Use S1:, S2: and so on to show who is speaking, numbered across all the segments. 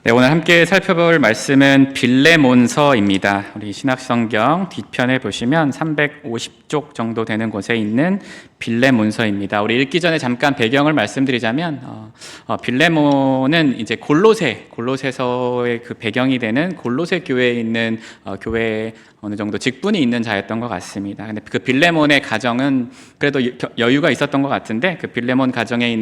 S1: 네, 오늘 함께 살펴볼 말씀은 빌레몬서입니다. 우리 신약성경 뒤편에 보시면 350쪽 정도 되는 곳에 있는 빌레몬서입니다. 우리 읽기 전에 잠깐 배경을 말씀드리자면 빌레몬은 이제 골로새서의 그 배경이 되는 골로새 교회에 있는 교회에 어느 정도 직분이 있는 자였던 것 같습니다. 근데 그 빌레몬의 가정은 그래도 여유가 있었던 것 같은데, 그 빌레몬 가정에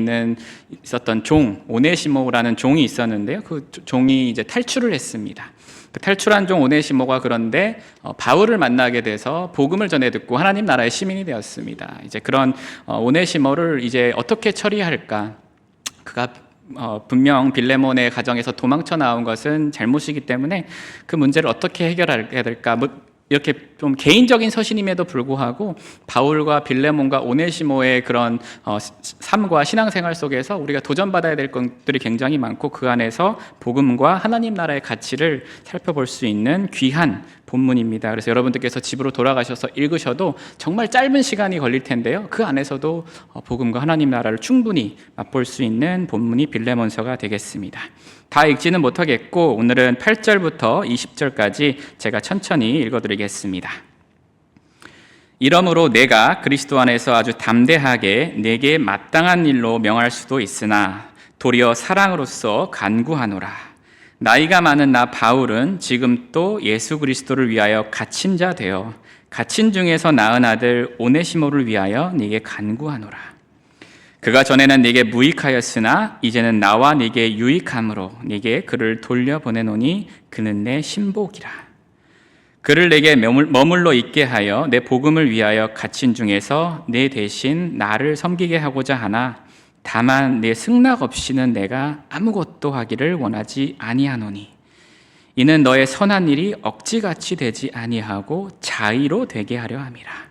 S1: 있었던 종 오네시모라는 종이 있었는데요. 그 종이 이제 탈출을 했습니다. 그 탈출한 종 오네시모가 그런데 바울을 만나게 돼서 복음을 전해 듣고 하나님 나라의 시민이 되었습니다. 이제 그런 오네시모를 이제 어떻게 처리할까? 그가 분명 빌레몬의 가정에서 도망쳐 나온 것은 잘못이기 때문에 그 문제를 어떻게 해결해야 될까? 이렇게 좀 개인적인 서신임에도 불구하고 바울과 빌레몬과 오네시모의 그런 삶과 신앙생활 속에서 우리가 도전받아야 될 것들이 굉장히 많고, 그 안에서 복음과 하나님 나라의 가치를 살펴볼 수 있는 귀한 본문입니다. 그래서 여러분들께서 집으로 돌아가셔서 읽으셔도 정말 짧은 시간이 걸릴 텐데요, 그 안에서도 복음과 하나님 나라를 충분히 맛볼 수 있는 본문이 빌레몬서가 되겠습니다. 다 읽지는 못하겠고 오늘은 8절부터 20절까지 제가 천천히 읽어드리겠습니다. 이러므로 내가 그리스도 안에서 아주 담대하게 내게 마땅한 일로 명할 수도 있으나 도리어 사랑으로서 간구하노라. 나이가 많은 나 바울은 지금 또 예수 그리스도를 위하여 갇힌 자 되어 갇힌 중에서 낳은 아들 오네시모를 위하여 네게 간구하노라. 그가 전에는 네게 무익하였으나 이제는 나와 네게 유익함으로 네게 그를 돌려보내노니 그는 내 신복이라. 그를 내게 머물러 있게 하여 내 복음을 위하여 갇힌 중에서 내 대신 나를 섬기게 하고자 하나 다만 내 승낙 없이는 내가 아무것도 하기를 원하지 아니하노니 이는 너의 선한 일이 억지같이 되지 아니하고 자의로 되게 하려 함이라.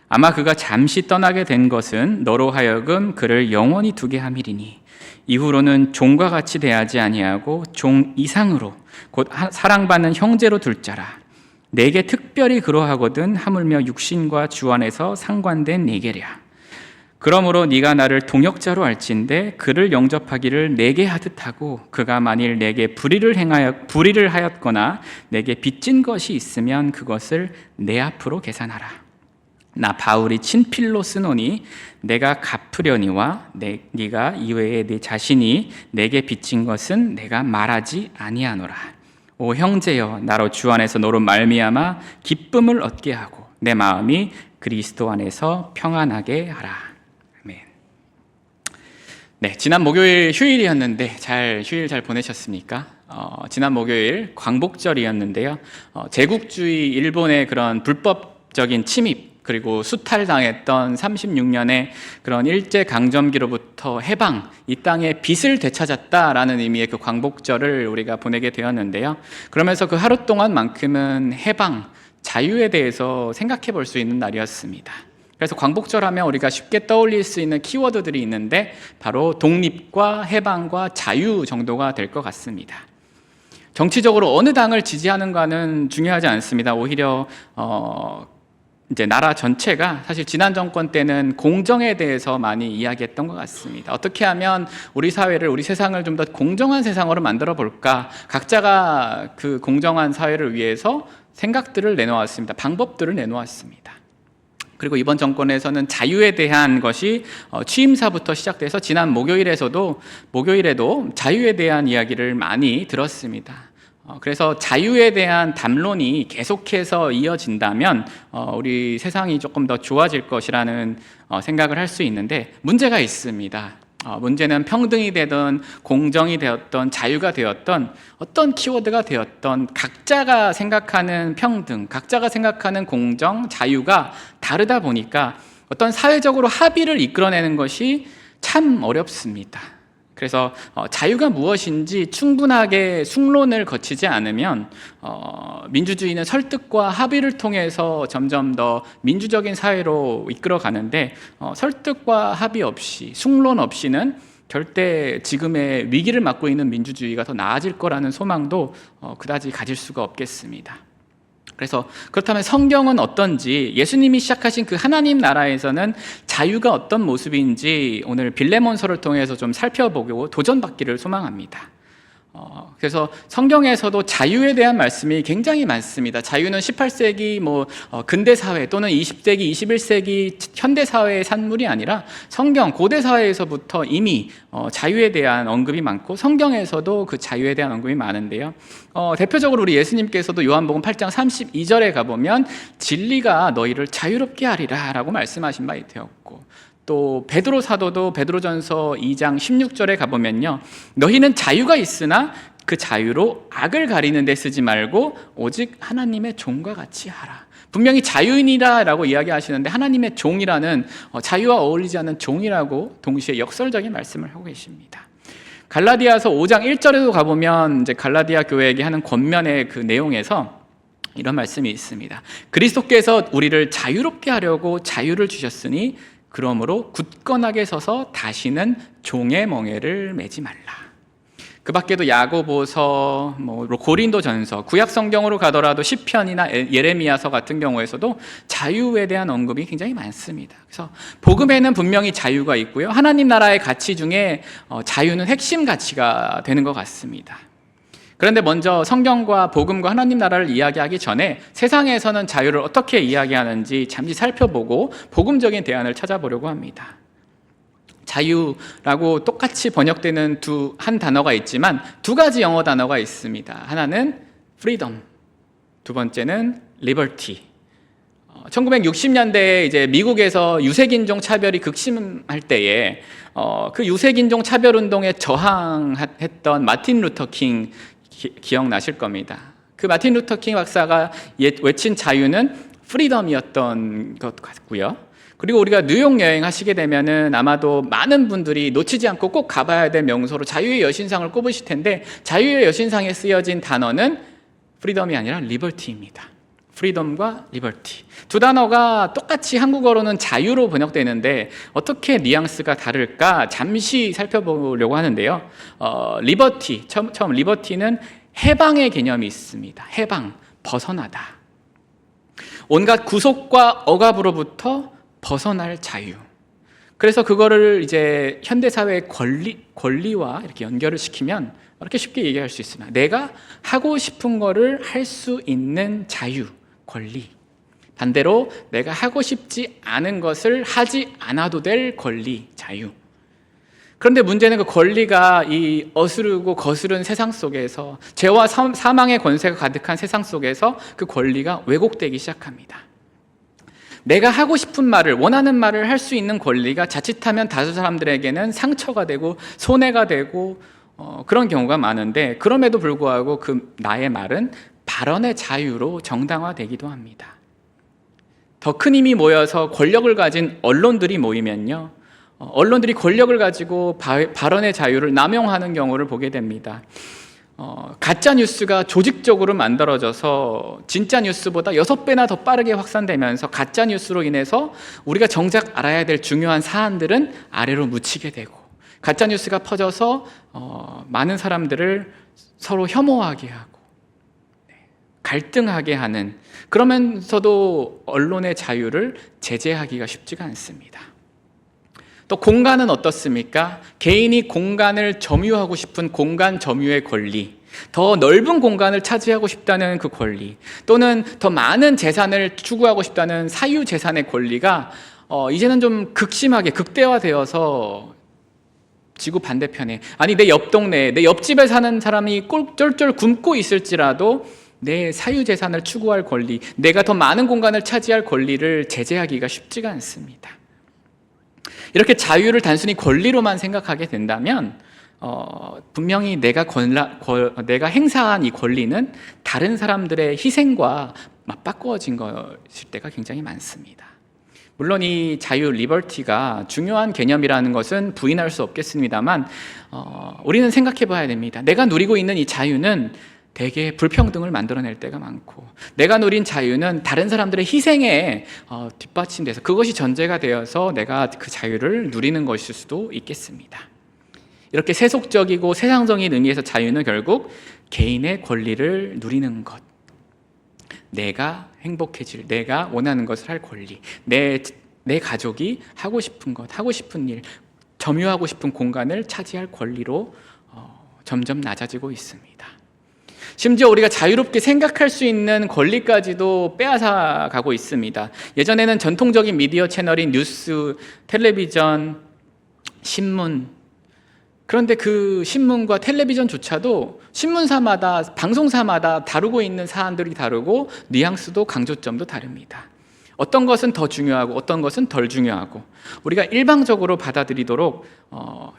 S1: 아마 그가 잠시 떠나게 된 것은 너로 하여금 그를 영원히 두게 함이리니 이후로는 종과 같이 대하지 아니하고 종 이상으로 곧 사랑받는 형제로 둘 자라. 내게 특별히 그러하거든 하물며 육신과 주 안에서 상관된 네게랴. 그러므로 네가 나를 동역자로 알진대 그를 영접하기를 내게 하듯 하고 그가 만일 내게 불의를 하였거나 내게 빚진 것이 있으면 그것을 내 앞으로 계산하라. 나 바울이 친필로 쓰노니 내가 갚으려니와 네가 이외에 네 자신이 내게 빚진 것은 내가 말하지 아니하노라. 오 형제여, 나로 주 안에서 너로 말미암아 기쁨을 얻게 하고 내 마음이 그리스도 안에서 평안하게 하라. 아멘. 네, 지난 목요일 휴일이었는데 휴일 잘 보내셨습니까? 지난 목요일 광복절이었는데요. 제국주의 일본의 그런 불법적인 침입 그리고 수탈당했던 36년의 그런 일제강점기로부터 해방, 이 땅의 빛을 되찾았다라는 의미의 그 광복절을 우리가 보내게 되었는데요. 그러면서 그 하루 동안만큼은 해방, 자유에 대해서 생각해 볼 수 있는 날이었습니다. 그래서 광복절 하면 우리가 쉽게 떠올릴 수 있는 키워드들이 있는데 바로 독립과 해방과 자유 정도가 될 것 같습니다. 정치적으로 어느 당을 지지하는가는 중요하지 않습니다. 오히려 이제 나라 전체가 사실 지난 정권 때는 공정에 대해서 많이 이야기했던 것 같습니다. 어떻게 하면 우리 사회를, 우리 세상을 좀 더 공정한 세상으로 만들어 볼까? 각자가 그 공정한 사회를 위해서 생각들을 내놓았습니다. 방법들을 내놓았습니다. 그리고 이번 정권에서는 자유에 대한 것이 취임사부터 시작돼서 지난 목요일에도 자유에 대한 이야기를 많이 들었습니다. 그래서 자유에 대한 담론이 계속해서 이어진다면 우리 세상이 조금 더 좋아질 것이라는 생각을 할 수 있는데 문제가 있습니다. 문제는 평등이 되든 공정이 되었던 자유가 되었던 어떤 키워드가 되었던 각자가 생각하는 평등, 각자가 생각하는 공정, 자유가 다르다 보니까 어떤 사회적으로 합의를 이끌어내는 것이 참 어렵습니다. 그래서 자유가 무엇인지 충분하게 숙론을 거치지 않으면 민주주의는 설득과 합의를 통해서 점점 더 민주적인 사회로 이끌어가는데 설득과 합의 없이 숙론 없이는 절대 지금의 위기를 맞고 있는 민주주의가 더 나아질 거라는 소망도 그다지 가질 수가 없겠습니다. 그래서 그렇다면 성경은 어떤지, 예수님이 시작하신 그 하나님 나라에서는 자유가 어떤 모습인지 오늘 빌레몬서를 통해서 좀 살펴보고 도전받기를 소망합니다. 그래서 성경에서도 자유에 대한 말씀이 굉장히 많습니다. 자유는 18세기 근대 사회 또는 20세기, 21세기 현대 사회의 산물이 아니라 성경 고대 사회에서부터 이미 자유에 대한 언급이 많고 성경에서도 그 자유에 대한 언급이 많은데요. 대표적으로 우리 예수님께서도 요한복음 8장 32절에 가보면 진리가 너희를 자유롭게 하리라 라고 말씀하신 바 되었고, 또 베드로 사도도 베드로전서 2장 16절에 가보면요, 너희는 자유가 있으나 그 자유로 악을 가리는 데 쓰지 말고 오직 하나님의 종과 같이 하라. 분명히 자유인이라 라고 이야기하시는데 하나님의 종이라는 자유와 어울리지 않는 종이라고 동시에 역설적인 말씀을 하고 계십니다. 갈라디아서 5장 1절에도 가보면 이제 갈라디아 교회에게 하는 권면의 그 내용에서 이런 말씀이 있습니다. 그리스도께서 우리를 자유롭게 하려고 자유를 주셨으니 그러므로 굳건하게 서서 다시는 종의 멍에를 매지 말라. 그 밖에도 야고보서, 고린도전서, 구약 성경으로 가더라도 시편이나 예레미야서 같은 경우에서도 자유에 대한 언급이 굉장히 많습니다. 그래서 복음에는 분명히 자유가 있고요, 하나님 나라의 가치 중에 자유는 핵심 가치가 되는 것 같습니다. 그런데 먼저 성경과 복음과 하나님 나라를 이야기하기 전에 세상에서는 자유를 어떻게 이야기하는지 잠시 살펴보고 복음적인 대안을 찾아보려고 합니다. 자유라고 똑같이 번역되는 한 단어가 있지만 두 가지 영어 단어가 있습니다. 하나는 freedom, 두 번째는 liberty. 1960년대에 이제 미국에서 유색인종 차별이 극심할 때에 그 유색인종 차별 운동에 저항했던 마틴 루터 킹 기억나실 겁니다. 그 마틴 루터 킹 박사가 외친 자유는 프리덤이었던 것 같고요. 그리고 우리가 뉴욕 여행하시게 되면은 아마도 많은 분들이 놓치지 않고 꼭 가봐야 될 명소로 자유의 여신상을 꼽으실 텐데, 자유의 여신상에 쓰여진 단어는 프리덤이 아니라 리버티입니다. 프리덤과 리버티, 두 단어가 똑같이 한국어로는 자유로 번역되는데 어떻게 뉘앙스가 다를까 잠시 살펴보려고 하는데요. 리버티, 처음 리버티는 해방의 개념이 있습니다. 해방, 벗어나다. 온갖 구속과 억압으로부터 벗어날 자유. 그래서 그거를 이제 현대사회의 권리와 이렇게 연결을 시키면 이렇게 쉽게 얘기할 수 있습니다. 내가 하고 싶은 거를 할 수 있는 자유, 권리. 반대로 내가 하고 싶지 않은 것을 하지 않아도 될 권리, 자유. 그런데 문제는 그 권리가 이 어스르고 거스른 세상 속에서, 죄와 사망의 권세가 가득한 세상 속에서 그 권리가 왜곡되기 시작합니다. 내가 하고 싶은 말을, 원하는 말을 할 수 있는 권리가 자칫하면 다수 사람들에게는 상처가 되고 손해가 되고 그런 경우가 많은데, 그럼에도 불구하고 그 나의 말은 발언의 자유로 정당화되기도 합니다. 더 큰 힘이 모여서 권력을 가진 언론들이 모이면요, 언론들이 권력을 가지고 발언의 자유를 남용하는 경우를 보게 됩니다. 가짜 뉴스가 조직적으로 만들어져서 진짜 뉴스보다 6배나 더 빠르게 확산되면서 가짜 뉴스로 인해서 우리가 정작 알아야 될 중요한 사안들은 아래로 묻히게 되고, 가짜 뉴스가 퍼져서 많은 사람들을 서로 혐오하게 하고 갈등하게 하는, 그러면서도 언론의 자유를 제재하기가 쉽지가 않습니다. 또 공간은 어떻습니까? 개인이 공간을 점유하고 싶은 공간 점유의 권리, 더 넓은 공간을 차지하고 싶다는 그 권리, 또는 더 많은 재산을 추구하고 싶다는 사유재산의 권리가 이제는 좀 극심하게 극대화되어서 지구 반대편에, 아니 내 옆 동네에, 내 옆집에 사는 사람이 쫄쫄 굶고 있을지라도 내 사유재산을 추구할 권리, 내가 더 많은 공간을 차지할 권리를 제재하기가 쉽지가 않습니다. 이렇게 자유를 단순히 권리로만 생각하게 된다면 분명히 내가 행사한 이 권리는 다른 사람들의 희생과 맞바꾸어진 것일 때가 굉장히 많습니다. 물론 이 자유, 리버티가 중요한 개념이라는 것은 부인할 수 없겠습니다만 우리는 생각해 봐야 됩니다. 내가 누리고 있는 이 자유는 대개 불평등을 만들어낼 때가 많고, 내가 누린 자유는 다른 사람들의 희생에 뒷받침돼서 그것이 전제가 되어서 내가 그 자유를 누리는 것일 수도 있겠습니다. 이렇게 세속적이고 세상적인 의미에서 자유는 결국 개인의 권리를 누리는 것, 내가 행복해질, 내가 원하는 것을 할 권리, 내 가족이 하고 싶은 것, 하고 싶은 일, 점유하고 싶은 공간을 차지할 권리로 점점 낮아지고 있습니다. 심지어 우리가 자유롭게 생각할 수 있는 권리까지도 빼앗아 가고 있습니다. 예전에는 전통적인 미디어 채널인 뉴스, 텔레비전, 신문, 그런데 그 신문과 텔레비전조차도 신문사마다, 방송사마다 다루고 있는 사안들이 다르고 뉘앙스도 강조점도 다릅니다. 어떤 것은 더 중요하고 어떤 것은 덜 중요하고, 우리가 일방적으로 받아들이도록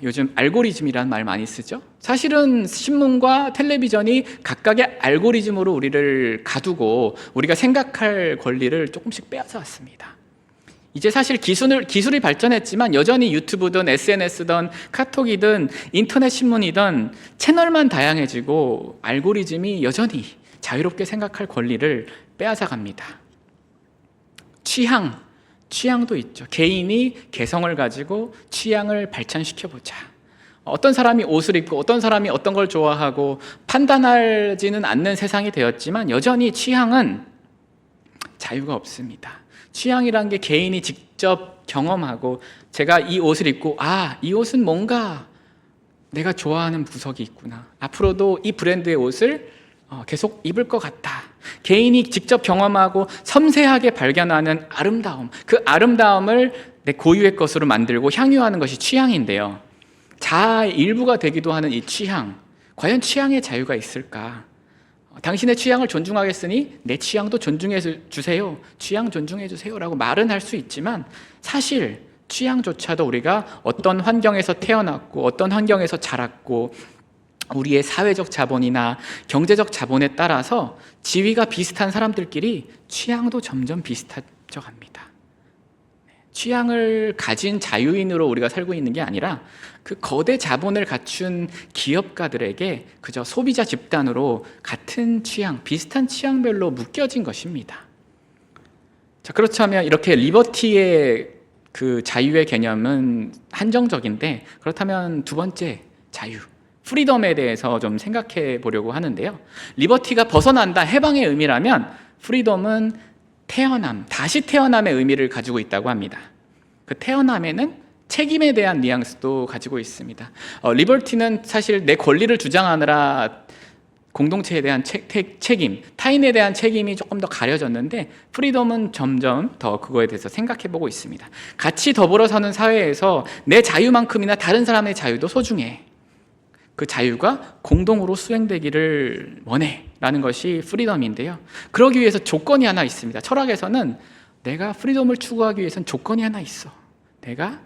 S1: 요즘 알고리즘이라는 말 많이 쓰죠. 사실은 신문과 텔레비전이 각각의 알고리즘으로 우리를 가두고 우리가 생각할 권리를 조금씩 빼앗아 왔습니다. 이제 사실 기술이 발전했지만 여전히 유튜브든 SNS든 카톡이든 인터넷 신문이든 채널만 다양해지고 알고리즘이 여전히 자유롭게 생각할 권리를 빼앗아 갑니다. 취향도 있죠. 개인이 개성을 가지고 취향을 발전시켜보자. 어떤 사람이 옷을 입고 어떤 사람이 어떤 걸 좋아하고 판단하지는 않는 세상이 되었지만 여전히 취향은 자유가 없습니다. 취향이란 게 개인이 직접 경험하고, 제가 이 옷을 입고 이 옷은 뭔가 내가 좋아하는 구석이 있구나, 앞으로도 이 브랜드의 옷을 계속 입을 것 같다. 개인이 직접 경험하고 섬세하게 발견하는 아름다움, 그 아름다움을 내 고유의 것으로 만들고 향유하는 것이 취향인데요, 자아의 일부가 되기도 하는 이 취향, 과연 취향의 자유가 있을까? 당신의 취향을 존중하겠으니 내 취향도 존중해 주세요, 취향 존중해 주세요 라고 말은 할 수 있지만, 사실 취향조차도 우리가 어떤 환경에서 태어났고 어떤 환경에서 자랐고 우리의 사회적 자본이나 경제적 자본에 따라서 지위가 비슷한 사람들끼리 취향도 점점 비슷해져 갑니다. 취향을 가진 자유인으로 우리가 살고 있는 게 아니라 그 거대 자본을 갖춘 기업가들에게 그저 소비자 집단으로 같은 취향, 비슷한 취향별로 묶여진 것입니다. 자, 그렇다면 이렇게 리버티의 그 자유의 개념은 한정적인데, 그렇다면 두 번째 자유, 프리덤에 대해서 좀 생각해 보려고 하는데요. 리버티가 벗어난다, 해방의 의미라면 프리덤은 태어남, 다시 태어남의 의미를 가지고 있다고 합니다. 그 태어남에는 책임에 대한 뉘앙스도 가지고 있습니다. 리버티는 사실 내 권리를 주장하느라 공동체에 대한 책임, 타인에 대한 책임이 조금 더 가려졌는데, 프리덤은 점점 더 그거에 대해서 생각해 보고 있습니다. 같이 더불어 사는 사회에서 내 자유만큼이나 다른 사람의 자유도 소중해. 그 자유가 공동으로 수행되기를 원해 라는 것이 프리덤인데요, 그러기 위해서 조건이 하나 있습니다. 철학에서는 내가 프리덤을 추구하기 위해서는 조건이 하나 있어. 내가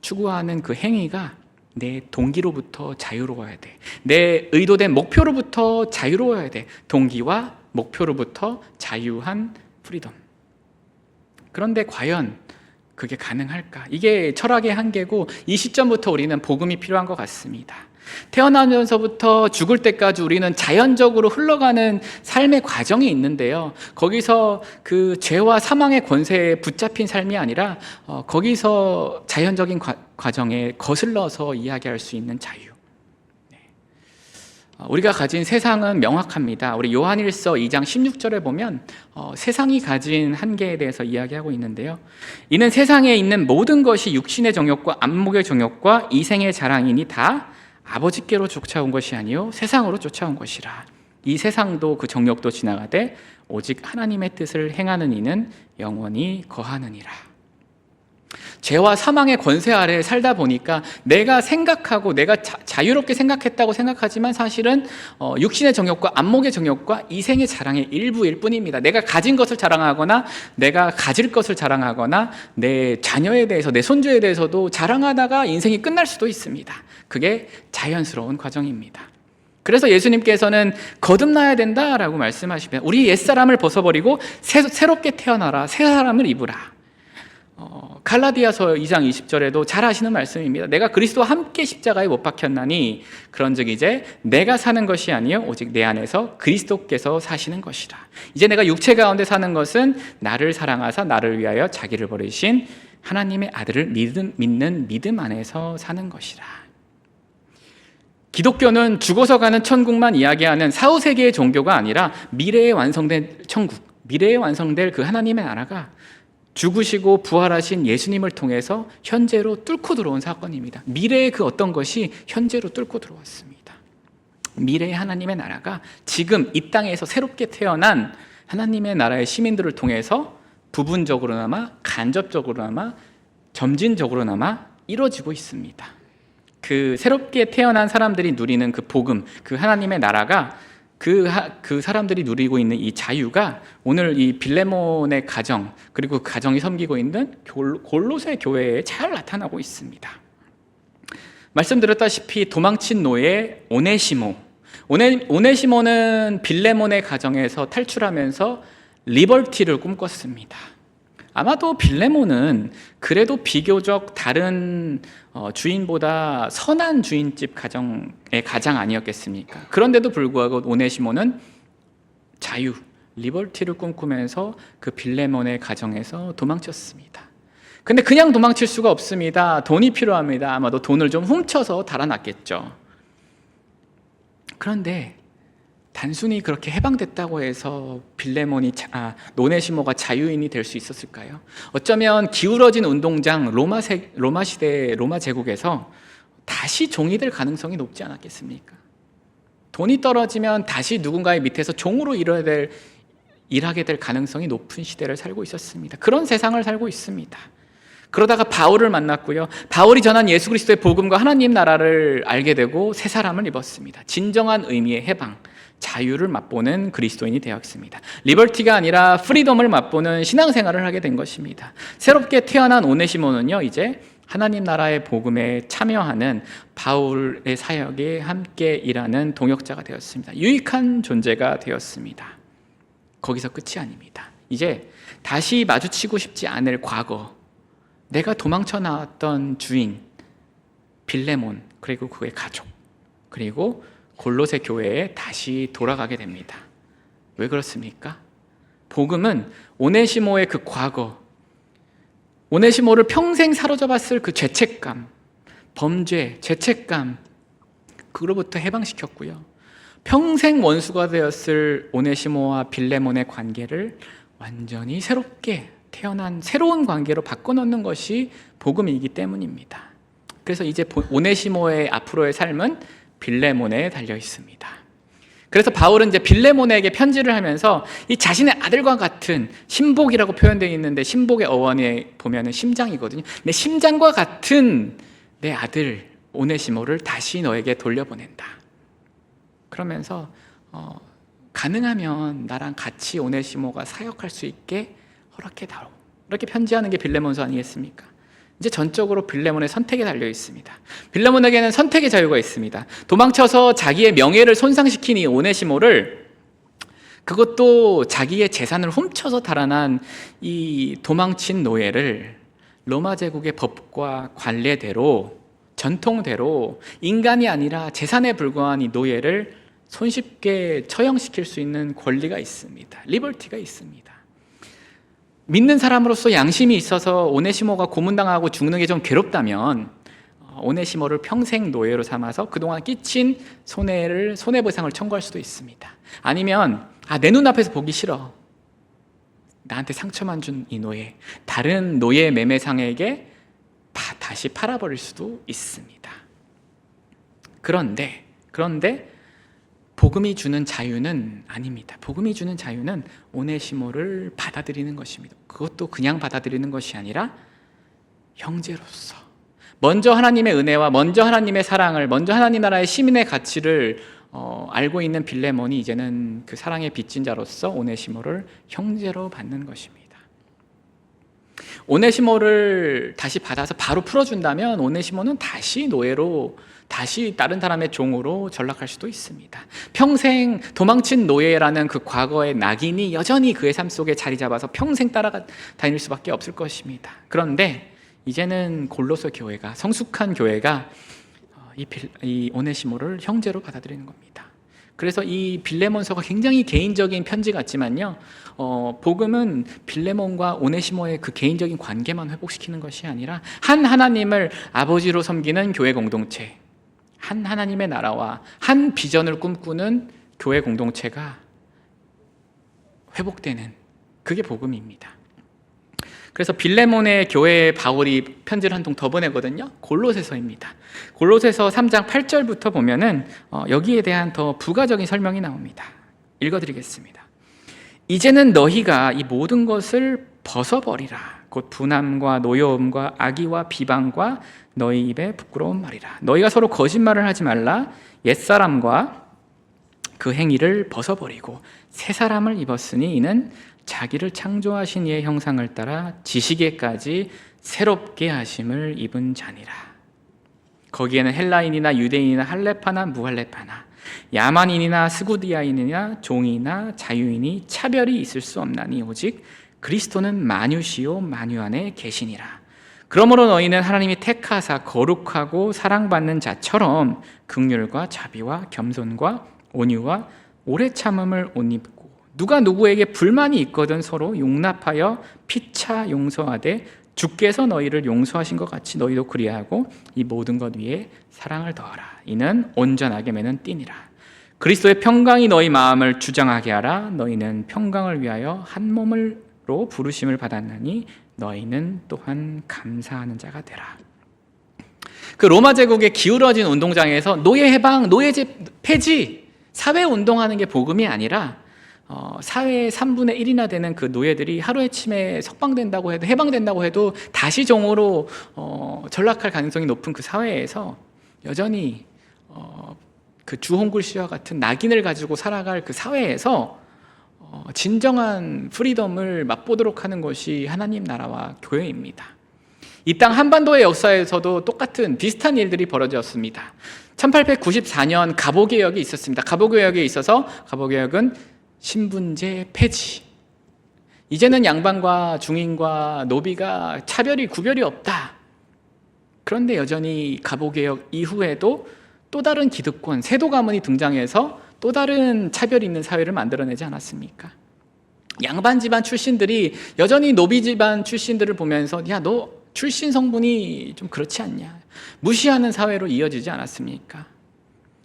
S1: 추구하는 그 행위가 내 동기로부터 자유로워야 돼. 내 의도된 목표로부터 자유로워야 돼. 동기와 목표로부터 자유한 프리덤. 그런데 과연 그게 가능할까? 이게 철학의 한계고, 이 시점부터 우리는 복음이 필요한 것 같습니다. 태어나면서부터 죽을 때까지 우리는 자연적으로 흘러가는 삶의 과정이 있는데요, 거기서 그 죄와 사망의 권세에 붙잡힌 삶이 아니라 거기서 자연적인 과정에 거슬러서 이야기할 수 있는 자유. 우리가 가진 세상은 명확합니다. 우리 요한일서 2장 16절에 보면 세상이 가진 한계에 대해서 이야기하고 있는데요, 이는 세상에 있는 모든 것이 육신의 정욕과 안목의 정욕과 이생의 자랑이니 다 아버지께로 쫓아온 것이 아니요 세상으로 쫓아온 것이라. 이 세상도 그 정욕도 지나가되 오직 하나님의 뜻을 행하는 이는 영원히 거하느니라. 죄와 사망의 권세 아래 살다 보니까 내가 생각하고 내가 자유롭게 생각했다고 생각하지만 사실은 육신의 정욕과 안목의 정욕과 이생의 자랑의 일부일 뿐입니다. 내가 가진 것을 자랑하거나 내가 가질 것을 자랑하거나 내 자녀에 대해서, 내 손주에 대해서도 자랑하다가 인생이 끝날 수도 있습니다. 그게 자연스러운 과정입니다. 그래서 예수님께서는 거듭나야 된다라고 말씀하시면, 우리 옛사람을 벗어버리고 새롭게 태어나라, 새 사람을 입으라. 갈라디아서 2장 20절에도 잘 아시는 말씀입니다. 내가 그리스도와 함께 십자가에 못 박혔나니 그런즉 이제 내가 사는 것이 아니요 오직 내 안에서 그리스도께서 사시는 것이라. 이제 내가 육체 가운데 사는 것은 나를 사랑하사 나를 위하여 자기를 버리신 하나님의 아들을 믿는 믿음 안에서 사는 것이라. 기독교는 죽어서 가는 천국만 이야기하는 사후세계의 종교가 아니라 미래에 완성된 천국, 미래에 완성될 그 하나님의 나라가 죽으시고 부활하신 예수님을 통해서 현재로 뚫고 들어온 사건입니다. 미래의 그 어떤 것이 현재로 뚫고 들어왔습니다. 미래의 하나님의 나라가 지금 이 땅에서 새롭게 태어난 하나님의 나라의 시민들을 통해서 부분적으로나마 간접적으로나마 점진적으로나마 이루어지고 있습니다. 그 새롭게 태어난 사람들이 누리는 그 복음, 그 하나님의 나라가 그 사람들이 누리고 있는 이 자유가 오늘 이 빌레몬의 가정, 그리고 그 가정이 섬기고 있는 골로새 교회에 잘 나타나고 있습니다. 말씀드렸다시피 도망친 노예 오네시모는 빌레몬의 가정에서 탈출하면서 리버티를 꿈꿨습니다. 아마도 빌레몬은 그래도 비교적 다른 주인보다 선한 주인집 가정의 가장 아니었겠습니까? 그런데도 불구하고 오네시모는 자유, 리버티를 꿈꾸면서 그 빌레몬의 가정에서 도망쳤습니다. 근데 그냥 도망칠 수가 없습니다. 돈이 필요합니다. 아마도 돈을 좀 훔쳐서 달아났겠죠. 그런데 단순히 그렇게 해방됐다고 해서 오네시모가 자유인이 될 수 있었을까요? 어쩌면 기울어진 운동장 로마 시대 로마 제국에서 다시 종이 될 가능성이 높지 않았겠습니까? 돈이 떨어지면 다시 누군가의 밑에서 종으로 일하게 될 가능성이 높은 시대를 살고 있었습니다. 그런 세상을 살고 있습니다. 그러다가 바울을 만났고요. 바울이 전한 예수 그리스도의 복음과 하나님 나라를 알게 되고 새 사람을 입었습니다. 진정한 의미의 해방, 자유를 맛보는 그리스도인이 되었습니다. 리버티가 아니라 프리덤을 맛보는 신앙생활을 하게 된 것입니다. 새롭게 태어난 오네시모는요, 이제 하나님 나라의 복음에 참여하는 바울의 사역에 함께 일하는 동역자가 되었습니다. 유익한 존재가 되었습니다. 거기서 끝이 아닙니다. 이제 다시 마주치고 싶지 않을 과거, 내가 도망쳐 나왔던 주인 빌레몬, 그리고 그의 가족, 그리고 골로새 교회에 다시 돌아가게 됩니다. 왜 그렇습니까? 복음은 오네시모의 그 과거, 오네시모를 평생 사로잡았을 그 죄책감, 범죄, 죄책감, 그로부터 해방시켰고요. 평생 원수가 되었을 오네시모와 빌레몬의 관계를 완전히 새롭게 태어난 새로운 관계로 바꿔놓는 것이 복음이기 때문입니다. 그래서 이제 오네시모의 앞으로의 삶은 빌레몬에 달려 있습니다. 그래서 바울은 이제 빌레몬에게 편지를 하면서 이 자신의 아들과 같은 심복이라고 표현되어 있는데, 심복의 어원에 보면은 심장이거든요. 내 심장과 같은 내 아들 오네시모를 다시 너에게 돌려보낸다. 그러면서 가능하면 나랑 같이 오네시모가 사역할 수 있게 허락해다오. 이렇게 편지하는 게 빌레몬서 아니겠습니까? 이제 전적으로 빌레몬의 선택에 달려 있습니다. 빌레몬에게는 선택의 자유가 있습니다. 도망쳐서 자기의 명예를 손상시킨 이 오네시모를, 그것도 자기의 재산을 훔쳐서 달아난 이 도망친 노예를 로마 제국의 법과 관례대로, 전통대로 인간이 아니라 재산에 불과한 이 노예를 손쉽게 처형시킬 수 있는 권리가 있습니다. 리버티가 있습니다. 믿는 사람으로서 양심이 있어서 오네시모가 고문당하고 죽는 게 좀 괴롭다면 오네시모를 평생 노예로 삼아서 그동안 끼친 손해보상을 청구할 수도 있습니다. 아니면 내 눈앞에서 보기 싫어, 나한테 상처만 준 이 노예, 다른 노예 매매상에게 다시 팔아버릴 수도 있습니다. 그런데 복음이 주는 자유는 아닙니다. 복음이 주는 자유는 오네시모를 받아들이는 것입니다. 그것도 그냥 받아들이는 것이 아니라 형제로서, 먼저 하나님의 은혜와 먼저 하나님의 사랑을, 먼저 하나님 나라의 시민의 가치를 알고 있는 빌레몬이 이제는 그 사랑의 빚진 자로서 오네시모를 형제로 받는 것입니다. 오네시모를 다시 받아서 바로 풀어준다면 오네시모는 다시 노예로, 다시 다른 사람의 종으로 전락할 수도 있습니다. 평생 도망친 노예라는 그 과거의 낙인이 여전히 그의 삶 속에 자리 잡아서 평생 따라다닐 수밖에 없을 것입니다. 그런데 이제는 골로새 교회가, 성숙한 교회가 이 오네시모를 형제로 받아들이는 겁니다. 그래서 이 빌레몬서가 굉장히 개인적인 편지 같지만요, 복음은 빌레몬과 오네시모의 그 개인적인 관계만 회복시키는 것이 아니라 한 하나님을 아버지로 섬기는 교회 공동체, 한 하나님의 나라와 한 비전을 꿈꾸는 교회 공동체가 회복되는, 그게 복음입니다. 그래서 빌레몬의 교회에 바울이 편지를 한 통 더 보내거든요. 골로새서입니다. 골로새서 3장 8절부터 보면은 여기에 대한 더 부가적인 설명이 나옵니다. 읽어드리겠습니다. 이제는 너희가 이 모든 것을 벗어버리라. 곧 분함과 노여움과 악의와 비방과 너희 입에 부끄러운 말이라. 너희가 서로 거짓말을 하지 말라. 옛사람과 그 행위를 벗어버리고 새 사람을 입었으니 이는 자기를 창조하신 이의 형상을 따라 지식에까지 새롭게 하심을 입은 자니라. 거기에는 헬라인이나 유대인이나 할레파나 무할레파나 야만인이나 스구디아인이나 종이나 자유인이 차별이 있을 수 없나니 오직 그리스도는 만유시요 만유 안에 계시니라. 그러므로 너희는 하나님이 택하사 거룩하고 사랑받는 자처럼 긍휼과 자비와 겸손과 온유와 오래 참음을 옷 입고 누가 누구에게 불만이 있거든 서로 용납하여 피차 용서하되 주께서 너희를 용서하신 것 같이 너희도 그리하고 이 모든 것 위에 사랑을 더하라. 이는 온전하게 매는 띠니라. 그리스도의 평강이 너희 마음을 주장하게 하라. 너희는 평강을 위하여 한 몸으로 부르심을 받았나니 너희는 또한 감사하는 자가 되라. 그 로마 제국의 기울어진 운동장에서 노예 해방, 노예제 폐지, 사회 운동하는 게 복음이 아니라 사회의 3분의 1이나 되는 그 노예들이 하루에 침에 석방된다고 해도 해방된다고 해도 다시 종으로 전락할 가능성이 높은 그 사회에서 여전히 그 주홍글 씨와 같은 낙인을 가지고 살아갈 그 사회에서 진정한 프리덤을 맛보도록 하는 것이 하나님 나라와 교회입니다. 이 땅 한반도의 역사에서도 똑같은 비슷한 일들이 벌어졌습니다. 1894년 갑오개혁이 있었습니다. 갑오개혁에 있어서 갑오개혁은 신분제 폐지. 이제는 양반과 중인과 노비가 차별이 구별이 없다. 그런데 여전히 갑오개혁 이후에도 또 다른 기득권, 세도 가문이 등장해서 또 다른 차별이 있는 사회를 만들어내지 않았습니까? 양반 집안 출신들이 여전히 노비 집안 출신들을 보면서 야, 너 출신 성분이 좀 그렇지 않냐? 무시하는 사회로 이어지지 않았습니까?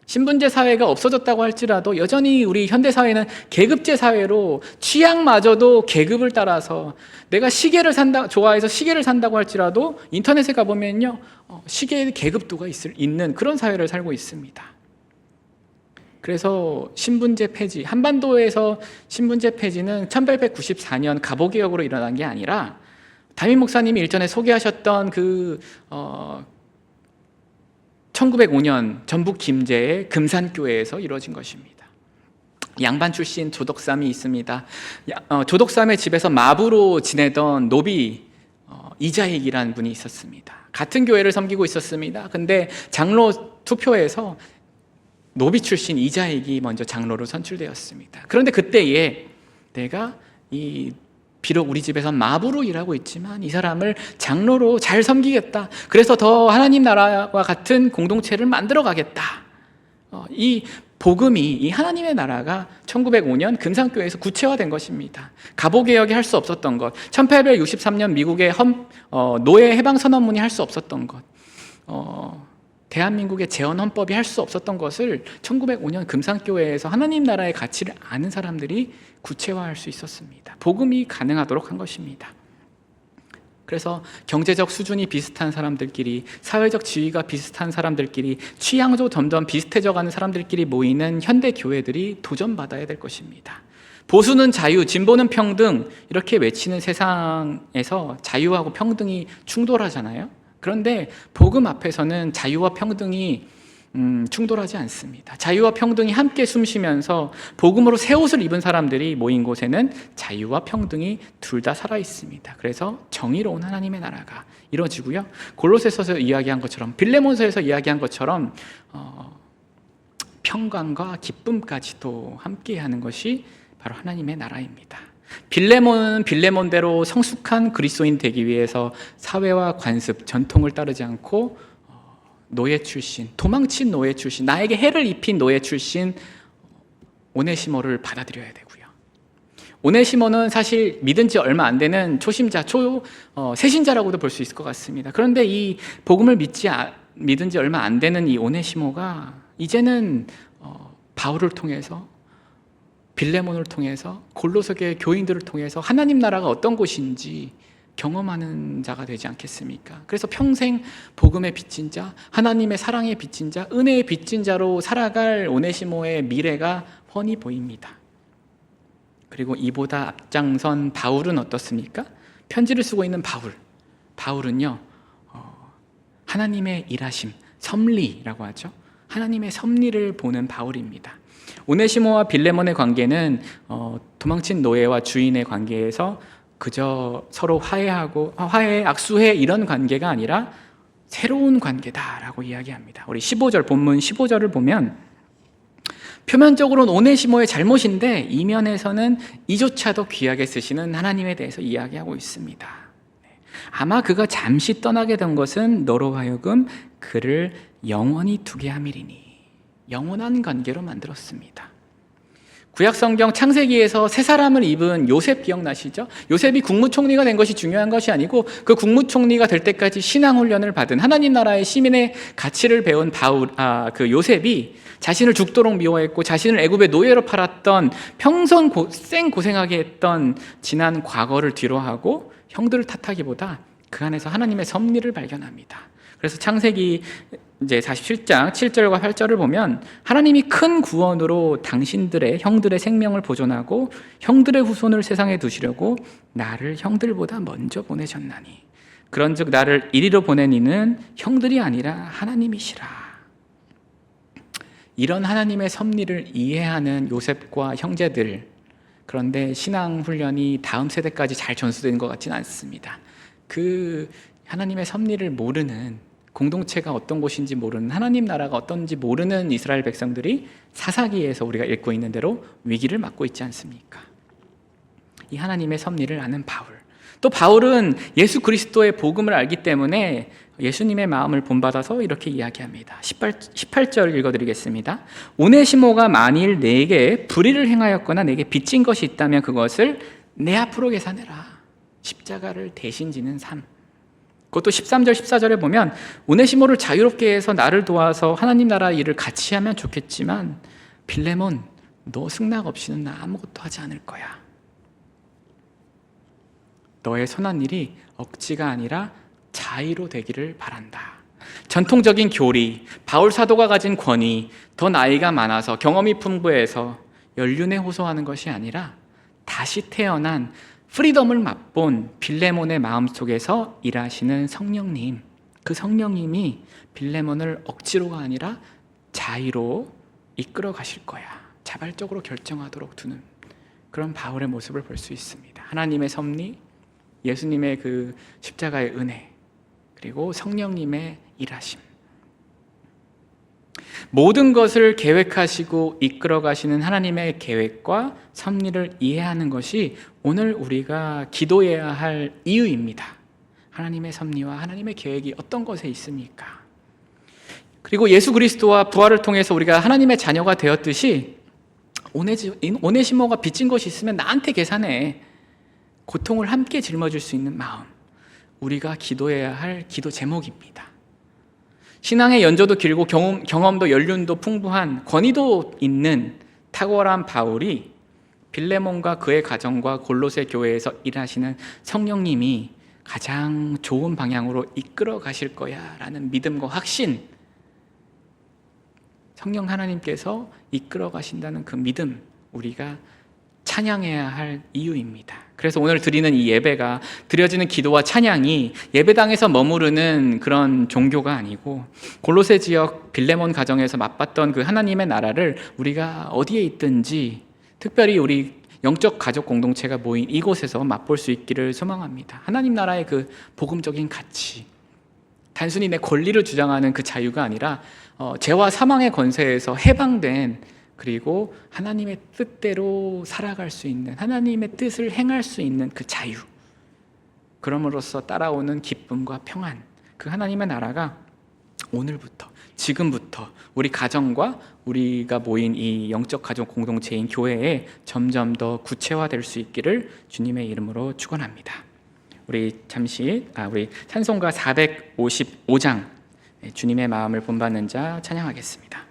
S1: 신분제 사회가 없어졌다고 할지라도 여전히 우리 현대사회는 계급제 사회로 취향마저도 계급을 따라서 내가 시계를 좋아해서 시계를 산다고 할지라도 인터넷에 가보면요 시계의 계급도가 있는 그런 사회를 살고 있습니다. 그래서 신분제 폐지, 한반도에서 신분제 폐지는 1894년 갑오개혁으로 일어난 게 아니라 담임 목사님이 일전에 소개하셨던 그 1905년 전북 김제의 금산교회에서 이루어진 것입니다. 양반 출신 조덕삼이 있습니다. 조덕삼의 집에서 마부로 지내던 노비 이자익이라는 분이 있었습니다. 같은 교회를 섬기고 있었습니다. 근데 장로 투표에서 노비 출신 이자익이 먼저 장로로 선출되었습니다. 그런데 그때에 내가 비록 우리 집에서 마부로 일하고 있지만 이 사람을 장로로 잘 섬기겠다. 그래서 더 하나님 나라와 같은 공동체를 만들어 가겠다. 이 복음이, 이 하나님의 나라가 1905년 금산교회에서 구체화된 것입니다. 갑오개혁이 할 수 없었던 것, 1863년 미국의 노예 해방 선언문이 할 수 없었던 것, 대한민국의 재헌헌법이 할 수 없었던 것을 1905년 금산교회에서 하나님 나라의 가치를 아는 사람들이 구체화할 수 있었습니다. 복음이 가능하도록 한 것입니다. 그래서 경제적 수준이 비슷한 사람들끼리, 사회적 지위가 비슷한 사람들끼리, 취향도 점점 비슷해져가는 사람들끼리 모이는 현대 교회들이 도전받아야 될 것입니다. 보수는 자유, 진보는 평등 이렇게 외치는 세상에서 자유하고 평등이 충돌하잖아요. 그런데 복음 앞에서는 자유와 평등이 충돌하지 않습니다. 자유와 평등이 함께 숨쉬면서 복음으로 새 옷을 입은 사람들이 모인 곳에는 자유와 평등이 둘 다 살아 있습니다. 그래서 정의로운 하나님의 나라가 이루어지고요. 골로새서에서 이야기한 것처럼, 빌레몬서에서 이야기한 것처럼 평강과 기쁨까지도 함께하는 것이 바로 하나님의 나라입니다. 빌레몬은 빌레몬대로 성숙한 그리스도인 되기 위해서 사회와 관습, 전통을 따르지 않고 노예 출신, 도망친 노예 출신, 나에게 해를 입힌 노예 출신 오네시모를 받아들여야 되고요. 오네시모는 사실 믿은 지 얼마 안 되는 초심자, 새신자라고도 볼 수 있을 것 같습니다. 그런데 이 복음을 믿은 지 얼마 안 되는 이 오네시모가 이제는 바울을 통해서, 빌레몬을 통해서, 골로새 교회 교인들을 통해서 하나님 나라가 어떤 곳인지 경험하는 자가 되지 않겠습니까? 그래서 평생 복음의 빚진 자, 하나님의 사랑의 빚진 자, 은혜의 빚진 자로 살아갈 오네시모의 미래가 훤히 보입니다. 그리고 이보다 앞장선 바울은 어떻습니까? 편지를 쓰고 있는 바울은요, 하나님의 일하심, 섭리라고 하죠. 하나님의 섭리를 보는 바울입니다. 오네시모와 빌레몬의 관계는 도망친 노예와 주인의 관계에서 그저 서로 화해, 악수해 이런 관계가 아니라 새로운 관계다라고 이야기합니다. 우리 15절, 본문 15절을 보면 표면적으로는 오네시모의 잘못인데 이면에서는 이조차도 귀하게 쓰시는 하나님에 대해서 이야기하고 있습니다. 아마 그가 잠시 떠나게 된 것은 너로 하여금 그를 영원히 두게 함이리니, 영원한 관계로 만들었습니다. 구약성경 창세기에서 새 사람을 입은 요셉 기억나시죠? 요셉이 국무총리가 된 것이 중요한 것이 아니고 그 국무총리가 될 때까지 신앙훈련을 받은 하나님 나라의 시민의 가치를 배운 그 요셉이 자신을 죽도록 미워했고 자신을 애굽의 노예로 팔았던 평생 고생하게 했던 지난 과거를 뒤로하고 형들을 탓하기보다 그 안에서 하나님의 섭리를 발견합니다. 그래서 창세기 이제 47장 7절과 8절을 보면 하나님이 큰 구원으로 당신들의 형들의 생명을 보존하고 형들의 후손을 세상에 두시려고 나를 형들보다 먼저 보내셨나니 그런즉 나를 이리로 보낸 이는 형들이 아니라 하나님이시라. 이런 하나님의 섭리를 이해하는 요셉과 형제들, 그런데 신앙 훈련이 다음 세대까지 잘 전수되는 것 같지는 않습니다. 그 하나님의 섭리를 모르는, 공동체가 어떤 곳인지 모르는, 하나님 나라가 어떤지 모르는 이스라엘 백성들이 사사기에서 우리가 읽고 있는 대로 위기를 맞고 있지 않습니까? 이 하나님의 섭리를 아는 바울, 또 바울은 예수 그리스도의 복음을 알기 때문에 예수님의 마음을 본받아서 이렇게 이야기합니다. 18절 읽어드리겠습니다. 오네시모가 만일 내게 불의를 행하였거나 내게 빚진 것이 있다면 그것을 내 앞으로 계산해라. 십자가를 대신 지는 삶. 그것도 13절 14절에 보면 오네시모를 자유롭게 해서 나를 도와서 하나님 나라 일을 같이 하면 좋겠지만 빌레몬, 너 승낙 없이는 나 아무것도 하지 않을 거야. 너의 선한 일이 억지가 아니라 자의로 되기를 바란다. 전통적인 교리, 바울 사도가 가진 권위, 더 나이가 많아서 경험이 풍부해서 연륜에 호소하는 것이 아니라 다시 태어난 프리덤을 맛본 빌레몬의 마음속에서 일하시는 성령님, 그 성령님이 빌레몬을 억지로가 아니라 자의로 이끌어 가실 거야. 자발적으로 결정하도록 두는 그런 바울의 모습을 볼 수 있습니다. 하나님의 섭리, 예수님의 그 십자가의 은혜, 그리고 성령님의 일하심. 모든 것을 계획하시고 이끌어 가시는 하나님의 계획과 섭리를 이해하는 것이 오늘 우리가 기도해야 할 이유입니다. 하나님의 섭리와 하나님의 계획이 어떤 것에 있습니까? 그리고 예수 그리스도와 부활을 통해서 우리가 하나님의 자녀가 되었듯이 오네시모가 빚진 것이 있으면 나한테 계산해. 고통을 함께 짊어질 수 있는 마음, 우리가 기도해야 할 기도 제목입니다. 신앙의 연조도 길고 경험도 연륜도 풍부한, 권위도 있는 탁월한 바울이 빌레몬과 그의 가정과 골로새 교회에서 일하시는 성령님이 가장 좋은 방향으로 이끌어 가실 거야 라는 믿음과 확신, 성령 하나님께서 이끌어 가신다는 그 믿음, 우리가 찬양해야 할 이유입니다. 그래서 오늘 드리는 이 예배가, 드려지는 기도와 찬양이 예배당에서 머무르는 그런 종교가 아니고 골로새 지역 빌레몬 가정에서 맛봤던 그 하나님의 나라를 우리가 어디에 있든지, 특별히 우리 영적 가족 공동체가 모인 이곳에서 맛볼 수 있기를 소망합니다. 하나님 나라의 그 복음적인 가치, 단순히 내 권리를 주장하는 그 자유가 아니라 죄와 사망의 권세에서 해방된, 그리고 하나님의 뜻대로 살아갈 수 있는, 하나님의 뜻을 행할 수 있는 그 자유, 그럼으로써 따라오는 기쁨과 평안, 그 하나님의 나라가 오늘부터, 지금부터 우리 가정과 우리가 모인 이 영적 가족 공동체인 교회에 점점 더 구체화될 수 있기를 주님의 이름으로 축원합니다. 우리 찬송가 455장 주님의 마음을 본받는 자 찬양하겠습니다.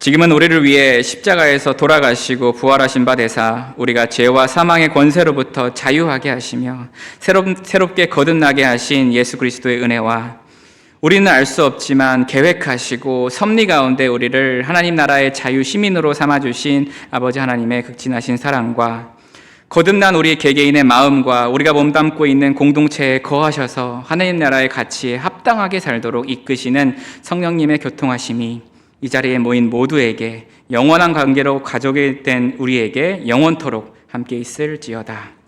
S1: 지금은 우리를 위해 십자가에서 돌아가시고 부활하신 바 되사 우리가 죄와 사망의 권세로부터 자유하게 하시며 새롭게 거듭나게 하신 예수 그리스도의 은혜와 우리는 알 수 없지만 계획하시고 섭리 가운데 우리를 하나님 나라의 자유 시민으로 삼아주신 아버지 하나님의 극진하신 사랑과 거듭난 우리 개개인의 마음과 우리가 몸담고 있는 공동체에 거하셔서 하나님 나라의 가치에 합당하게 살도록 이끄시는 성령님의 교통하심이 이 자리에 모인 모두에게 영원한 관계로 가족이 된 우리에게 영원토록 함께 있을지어다.